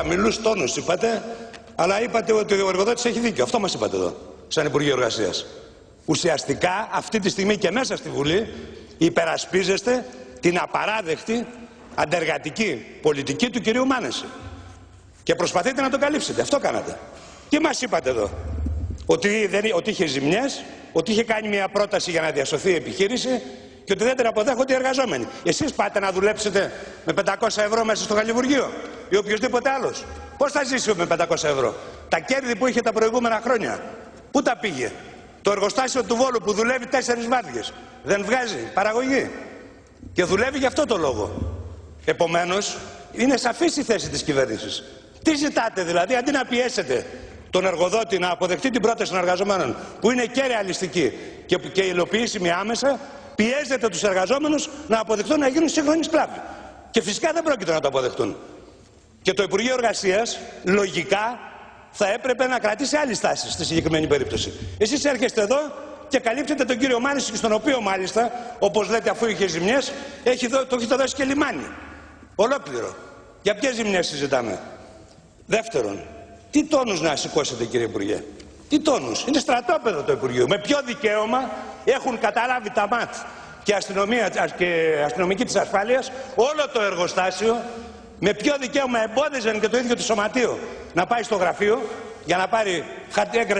χαμηλούς τόνους είπατε, αλλά είπατε ότι ο εργοδότης έχει δίκιο. Αυτό μας είπατε εδώ, σαν Υπουργείο Εργασίας. Ουσιαστικά, αυτή τη στιγμή και μέσα στη Βουλή, υπερασπίζεστε την απαράδεκτη αντεργατική πολιτική του κυρίου Μάνεση. Και προσπαθείτε να το καλύψετε. Αυτό κάνατε. Τι μας είπατε εδώ? Ότι είχε ζημιές, ότι είχε κάνει μια πρόταση για να διασωθεί η επιχείρηση και ότι δεν την αποδέχονται οι εργαζόμενοι. Εσείς πάτε να δουλέψετε με 500 ευρώ μέσα στο χαλιβουργείο ή οποιοδήποτε άλλος. Πώς θα ζήσει με 500 ευρώ? Τα κέρδη που είχε τα προηγούμενα χρόνια, πού τα πήγε? Το εργοστάσιο του Βόλου που δουλεύει 4 βάρδιες δεν βγάζει παραγωγή και δουλεύει για αυτό το λόγο. Επομένως, είναι σαφής η θέση της κυβέρνησης. Τι ζητάτε δηλαδή? Αντί να πιέσετε τον εργοδότη να αποδεχτεί την πρόταση των εργαζομένων που είναι και ρεαλιστική και υλοποιήσιμη άμεσα, πιέζετε τους εργαζόμενους να αποδεχτούν να γίνουν σύγχρονοι σκλάβοι. Και φυσικά δεν πρόκειται να το αποδεχτούν. Και το Υπουργείο Εργασίας λογικά θα έπρεπε να κρατήσει άλλη στάση στη συγκεκριμένη περίπτωση. Εσείς έρχεστε εδώ και καλύπτετε τον κύριο Μάνεση, στον οποίο μάλιστα, όπως λέτε, αφού είχε ζημιές, το έχετε δώσει και λιμάνι. Ολόκληρο. Για ποιες ζημιές συζητάμε? Δεύτερον, τι τόνους να σηκώσετε, κύριε Υπουργέ? Τι τόνους? Είναι στρατόπεδο το Υπουργείο. Με ποιο δικαίωμα έχουν καταλάβει τα ΜΑΤ και αστυνομική της ασφάλειας όλο το εργοστάσιο? Με ποιο δικαίωμα εμπόδιζαν και το ίδιο το σωματείο να πάει στο γραφείο για να πάρει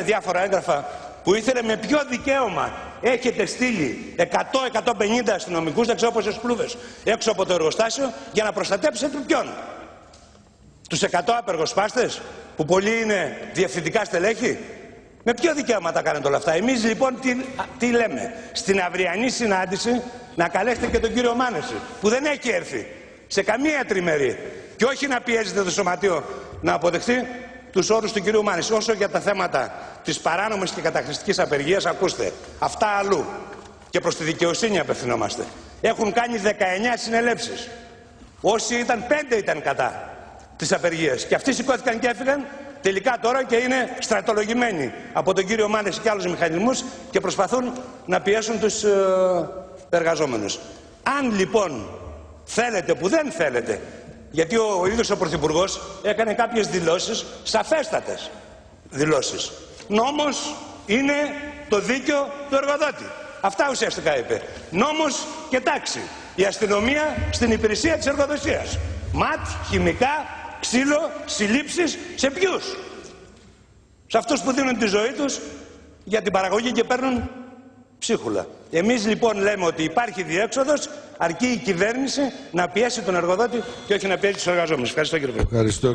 διάφορα έγγραφα που ήθελε? Με ποιο δικαίωμα έχετε στείλει 100-150 αστυνομικούς, δεν ξέρω πόσες πλούβες, έξω από το εργοστάσιο για να προστατέψετε ποιον? Τους 100 απεργοσπάστες που πολλοί είναι διευθυντικά στελέχη? Με ποιο δικαίωμα τα κάνετε όλα αυτά? Εμείς λοιπόν τι λέμε? Στην αυριανή συνάντηση να καλέσετε και τον κύριο Μάνεση, που δεν έχει έρθει σε καμία τριμερή, και όχι να πιέζετε το σωματείο να αποδεχτεί τους όρους του κυρίου Μάνεση. Όσο για τα θέματα της παράνομης και καταχρηστικής απεργίας, ακούστε, αυτά αλλού. Και προς τη δικαιοσύνη απευθυνόμαστε. Έχουν κάνει 19 συνελεύσεις. Όσοι ήταν 5 ήταν κατά της απεργίας. Και αυτοί σηκώθηκαν και έφυγαν τελικά τώρα και είναι στρατολογημένοι από τον κύριο Μάνεση και άλλους μηχανισμούς και προσπαθούν να πιέσουν τους εργαζόμενους. Αν λοιπόν θέλετε, που δεν θέλετε, γιατί ο ίδιος ο Πρωθυπουργός έκανε κάποιες δηλώσεις, σαφέστατες δηλώσεις. Νόμος είναι το δίκαιο του εργοδότη. Αυτά ουσιαστικά είπε. Νόμος και τάξη. Η αστυνομία στην υπηρεσία της εργοδοσίας. ΜΑΤ, χημικά, ξύλο, συλλήψεις. Σε ποιους? Σε αυτούς που δίνουν τη ζωή τους για την παραγωγή και παίρνουν ψίχουλα. Εμείς λοιπόν λέμε ότι υπάρχει διέξοδος, αρκεί η κυβέρνηση να πιέσει τον εργοδότη και όχι να πιέσει τους εργαζόμενους. Ευχαριστώ, κύριε Πρόεδρε.